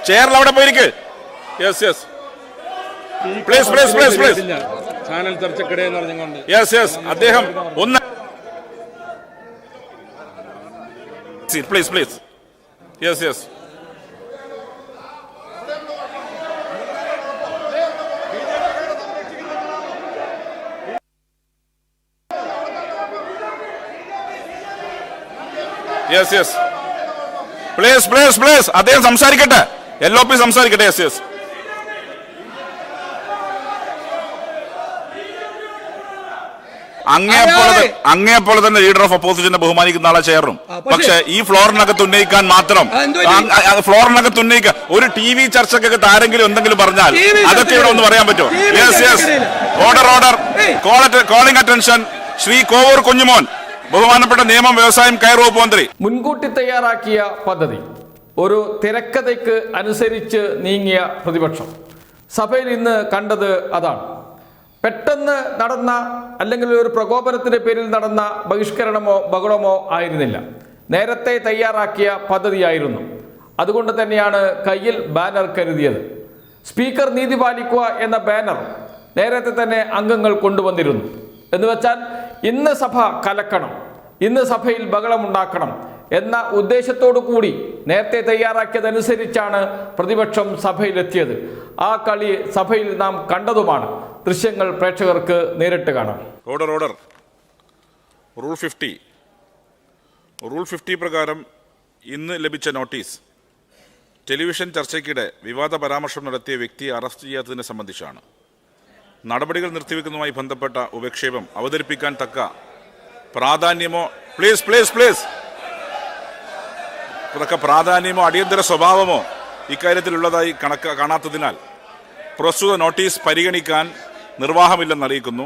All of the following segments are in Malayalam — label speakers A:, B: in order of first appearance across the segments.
A: ചെയറിൽ അവിടെ പോയിരിക്ക്. Yes yes please please please please.
B: Channel ചർച്ചക്കിടെയെന്ന് പറഞ്ഞുകൊണ്ട്
A: യെസ് യെസ് അദ്ദേഹം ഒന്ന് please please. Yes yes yes yes please please please. അദ്ദേഹം സംസാരിക്കട്ടെ, LOP സംസാരിക്കട്ടെ. യെസ് യെസ് അങ്ങേപോലെ തന്നെ ലീഡർ ഓഫ് ഓപ്പോസിഷനെ ബഹുമാനിക്കുന്ന ആളെ ചെയറും. പക്ഷെ ഈ ഫ്ലോറിനകത്ത് ഉന്നയിക്കാൻ മാത്രം ഫ്ലോറിനകത്ത് ഉന്നയിക്കാൻ ഒരു TV ചർച്ചക്കകത്ത് ആരെങ്കിലും എന്തെങ്കിലും പറഞ്ഞാൽ അതൊക്കെ ഇവിടെ ഒന്ന് പറയാൻ പറ്റുമോ? Yes yes order order. Calling attention Shri Kovoor Kunjumon, ബഹുമാനപ്പെട്ട നിയമം വ്യവസായം കയർ വകുപ്പ് മന്ത്രി.
C: മുൻകൂട്ടി തയ്യാറാക്കിയ പദ്ധതി, ഒരു തിരക്കഥയ്ക്ക് അനുസരിച്ച് നീങ്ങിയ പ്രതിപക്ഷം. സഭയിൽ ഇന്ന് കണ്ടത് അതാണ്. പെട്ടെന്ന് നടന്ന അല്ലെങ്കിൽ ഒരു പ്രകോപനത്തിന്റെ പേരിൽ നടന്ന ബഹിഷ്കരണമോ ബഹളമോ ആയിരുന്നില്ല. നേരത്തെ തയ്യാറാക്കിയ പദ്ധതിയായിരുന്നു. അതുകൊണ്ട് തന്നെയാണ് കയ്യിൽ ബാനർ കരുതിയത്. സ്പീക്കർ നീതി പാലിക്കുക എന്ന ബാനർ നേരത്തെ തന്നെ അംഗങ്ങൾ കൊണ്ടുവന്നിരുന്നു. എന്നുവെച്ചാൽ ഇന്ന് സഭ കലക്കണം, ഇന്ന് സഭയിൽ ബഹളമുണ്ടാക്കണം എന്ന ഉദ്ദേശത്തോടു കൂടി നേരത്തെ തയ്യാറാക്കിയതനുസരിച്ചാണ് പ്രതിപക്ഷം സഭയിലെത്തിയത്. ആ കളി സഭയിൽ നാം കണ്ടതുമാണ്. ദൃശ്യങ്ങൾ പ്രേക്ഷകർക്ക് നേരിട്ട് കാണാം.
A: Order order. റൂൾ 50 പ്രകാരം ഇന്ന് ലഭിച്ച നോട്ടീസ് ടെലിവിഷൻ ചർച്ചയ്ക്കിടെ വിവാദ പരാമർശം നടത്തിയ വ്യക്തിയെ അറസ്റ്റ് ചെയ്യാത്തതിനെ സംബന്ധിച്ചാണ്. നടപടികൾ നിർത്തിവെക്കുന്നതുമായി ബന്ധപ്പെട്ട ഉപക്ഷേപം അവതരിപ്പിക്കാൻ തക്ക പ്രാധാന്യമോ പ്ലീസ് പ്ലീസ് പ്ലീസ് പ്രാധാന്യമോ അടിയന്തര സ്വഭാവമോ ഇക്കാര്യത്തിലുള്ളതായി കാണാത്തതിനാൽ പ്രസ്തുത നോട്ടീസ് പരിഗണിക്കാൻ നിർവാഹമില്ലെന്ന് അറിയിക്കുന്നു.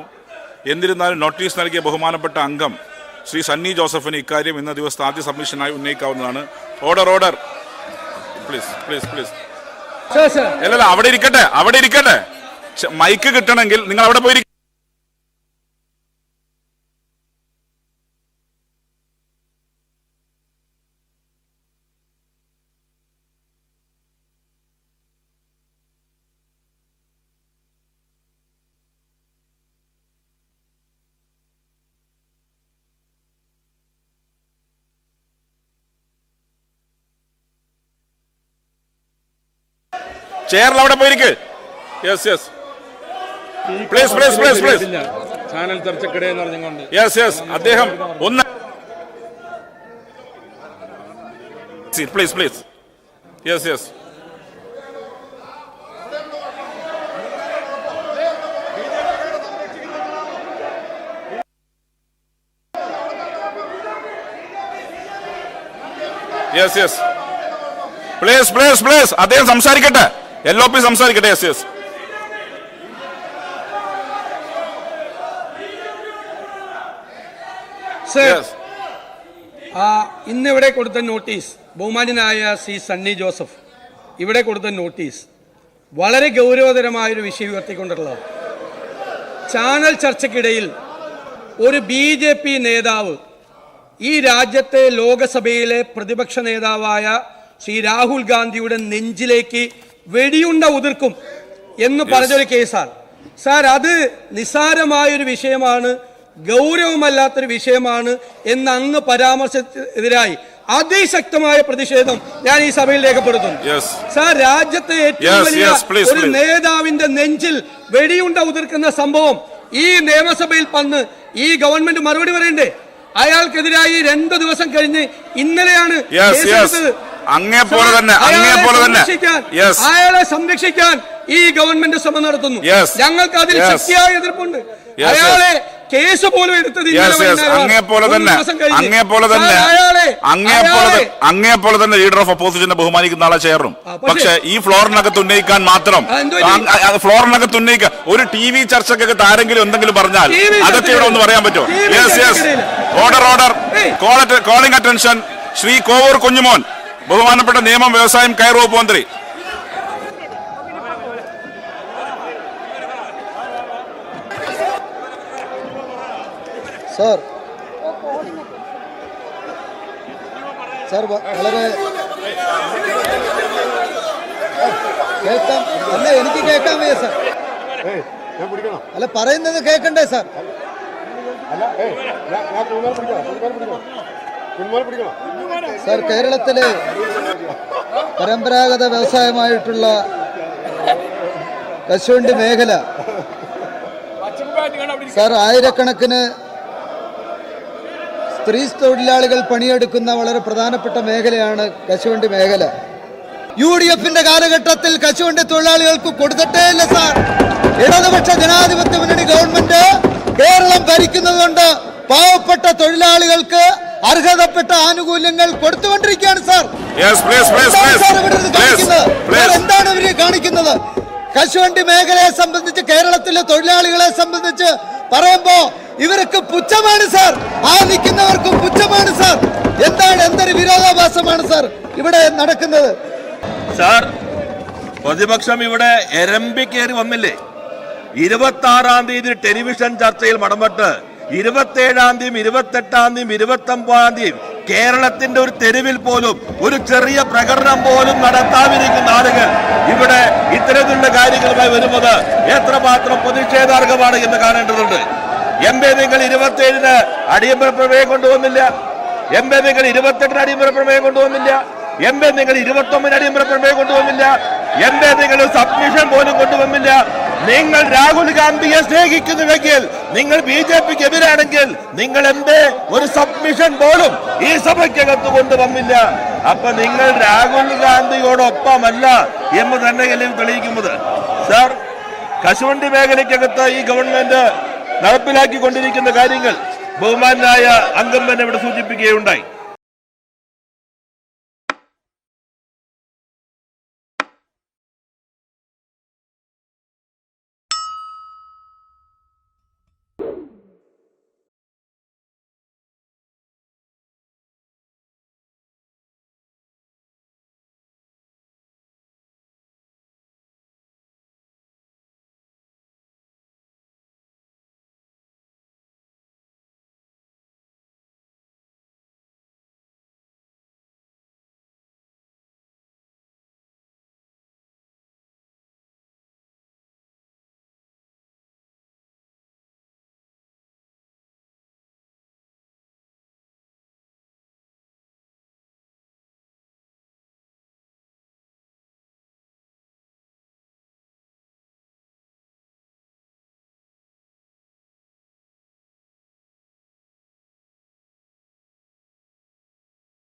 A: എന്നിരുന്നാലും നോട്ടീസ് നൽകിയ ബഹുമാനപ്പെട്ട അംഗം ശ്രീ സണ്ണി ജോസഫിന് ഇക്കാര്യം ഇന്ന ദിവസത്തെ ആദ്യ സബ്മിഷനായി ഉന്നയിക്കാവുന്നതാണ്. Order order. Please please please. അല്ലല്ല, അവിടെ ഇരിക്കട്ടെ. മൈക്ക് കിട്ടണമെങ്കിൽ നിങ്ങൾ അവിടെ പോയി. ചെയറിൽ അവിടെ പോയിരിക്ക്. Yes yes please please please please.
B: Channel ചർച്ചക്കിടെയെന്ന് പറഞ്ഞുകൊണ്ട്
A: യെസ് യെസ് അദ്ദേഹം ഒന്ന് please please. Yes yes yes yes please please please. അദ്ദേഹം സംസാരിക്കട്ടെ, LOP സംസാരിക്കട്ടെ. യെസ് യെസ്
D: ഇന്നിവിടെ കൊടുത്ത നോട്ടീസ്, ബഹുമാന്യനായ ശ്രീ സണ്ണി ജോസഫ് ഇവിടെ കൊടുത്ത നോട്ടീസ് വളരെ ഗൗരവതരമായൊരു വിഷയം ഉയർത്തിക്കൊണ്ടുള്ളതാണ്. ചാനൽ ചർച്ചയ്ക്കിടയിൽ ഒരു BJP നേതാവ് ഈ രാജ്യത്തെ ലോകസഭയിലെ പ്രതിപക്ഷ നേതാവായ ശ്രീ രാഹുൽ ഗാന്ധിയുടെ നെഞ്ചിലേക്ക് വെടിയുണ്ട ഉതിർക്കും എന്ന് പറഞ്ഞൊരു കേസാണ് സാർ. അത് നിസ്സാരമായൊരു വിഷയമാണ്, ഗൗരവമല്ലാത്തൊരു വിഷയമാണ് എന്ന് അങ്ങ് പരാമർശത്തിനെതിരായി അതിശക്തമായ പ്രതിഷേധം ഞാൻ ഈ സഭയിൽ രേഖപ്പെടുത്തുന്നു. സാർ, രാജ്യത്തെ ഏറ്റവും വലിയ ഒരു നേതാവിന്റെ നെഞ്ചിൽ വെടിയുണ്ട ഉതിർക്കുന്ന സംഭവം ഈ നിയമസഭയിൽ വന്ന് ഈ ഗവൺമെന്റ് മറുപടി പറയണ്ടേ? അയാൾക്കെതിരായി 2 ദിവസം കഴിഞ്ഞ് ഇന്നലെയാണ് അയാളെ സംരക്ഷിക്കാൻ ഈ ഗവൺമെന്റ് ശ്രമം നടത്തുന്നു. ഞങ്ങൾക്ക് അതിൽ ശക്തിയായ എതിർപ്പുണ്ട്. അയാളെ കേസ് പോലും എടുത്തത്
A: അങ്ങേപോലെ തന്നെ ലീഡർ ഓഫ് ഓപ്പോസിഷനെ ബഹുമാനിക്കുന്ന ആളെ ചെയറും. പക്ഷെ ഈ ഫ്ലോറിനകത്ത് ഉന്നയിക്കാൻ മാത്രം ഒരു TV ചർച്ചക്കകത്ത് ആരെങ്കിലും എന്തെങ്കിലും പറഞ്ഞാൽ അതൊക്കെ ഇവിടെ ഒന്ന് പറയാൻ പറ്റുമോ? Yes yes order order. Calling attention Shri Kovoor Kunjumon, ബഹുമാനപ്പെട്ട നിയമം വ്യവസായം കയർ വകുപ്പ് മന്ത്രി.
E: സാർ വളരെ കേൾക്കാം. അല്ല, എനിക്ക് കേൾക്കാൻ വയ്യ സാർ. അല്ല, പറയുന്നത് കേൾക്കണ്ടേ സാർ? സാർ, കേരളത്തിലെ പരമ്പരാഗത വ്യവസായമായിട്ടുള്ള കശുവണ്ടി മേഖല സാർ, ആയിരക്കണക്കിന് സ്ത്രീ തൊഴിലാളികൾ പണിയെടുക്കുന്ന വളരെ പ്രധാനപ്പെട്ട മേഖലയാണ് കശുവണ്ടി മേഖല. UDFന്റെ കാലഘട്ടത്തിൽ കശുവണ്ടി തൊഴിലാളികൾക്ക് കൊടുത്തിട്ടേ ഇല്ല സാർ. ഇടതുപക്ഷ ജനാധിപത്യ മുന്നണി ഗവൺമെന്റ് കേരളം ഭരിക്കുന്നതുകൊണ്ട് പാവപ്പെട്ട തൊഴിലാളികൾക്ക് അർഹതപ്പെട്ട ആനുകൂല്യങ്ങൾ കൊടുത്തുകൊണ്ടിരിക്കുകയാണ് സാർ. എന്താണ് ഇവര് കാണിക്കുന്നത്? കശുവണ്ടി മേഖലയെ സംബന്ധിച്ച്, കേരളത്തിലെ തൊഴിലാളികളെ സംബന്ധിച്ച് പറയുമ്പോ ഇവർക്ക് പുച്ഛമാണ് സാർ. ആ നിൽക്കുന്നവർക്കും പുച്ഛമാണ് സാർ. എന്തൊരു വിരോധാഭാസമാണ് സാർ ഇവിടെ നടക്കുന്നത്?
F: സാർ, പ്രതിപക്ഷം ഇവിടെ എരമ്പിക്കേറി വന്നില്ലേ? 26-ാം തീയതി ടെലിവിഷൻ ചർച്ചയിൽ മടമ്പെട്ട് 27-ാം തീയതി 28-ാം തീയതി 29-ാം തീയതി കേരളത്തിന്റെ ഒരു തെരുവിൽ പോലും ഒരു ചെറിയ പ്രകടനം പോലും നടത്താതിരിക്കുന്ന ആളുകൾ ഇവിടെ ഇത്തരത്തിലുള്ള കാര്യങ്ങളുമായി വരുന്നത് എത്രമാത്രം പ്രതിഷേധാർഹമാണ് എന്ന് കാണേണ്ടതുണ്ട്. നിങ്ങൾ 27-ന് അടിയന്തര പ്രമേയം കൊണ്ടുവന്നില്ല. നിങ്ങൾ 28-ന് അടിയന്തര പ്രമേയം കൊണ്ടുവന്നില്ല. നിങ്ങൾ 29-ന് അടിയന്തര പ്രമേയം കൊണ്ടുവന്നില്ല. നിങ്ങൾ സബ്മിഷൻ പോലും കൊണ്ടുവന്നില്ല. നിങ്ങൾ രാഹുൽ ഗാന്ധിയെ സ്നേഹിക്കുന്നുവെങ്കിൽ, നിങ്ങൾ BJPക്ക് എതിരാണെങ്കിൽ നിങ്ങൾ ഒരു സബ്മിഷൻ പോലും ഈ സഭയ്ക്കകത്ത് കൊണ്ടുവന്നില്ല. അപ്പൊ നിങ്ങൾ രാഹുൽ ഗാന്ധിയോടൊപ്പമല്ല എന്ന് തന്നെയല്ലേ തെളിയിക്കുന്നത്? സാർ, കശുവണ്ടി മേഖലയ്ക്കകത്ത് ഈ ഗവൺമെന്റ് നടപ്പിലാക്കിക്കൊണ്ടിരിക്കുന്ന കാര്യങ്ങൾ ബഹുമാനായ അംഗം തന്നെ ഇവിടെ സൂചിപ്പിക്കുകയുണ്ടായി.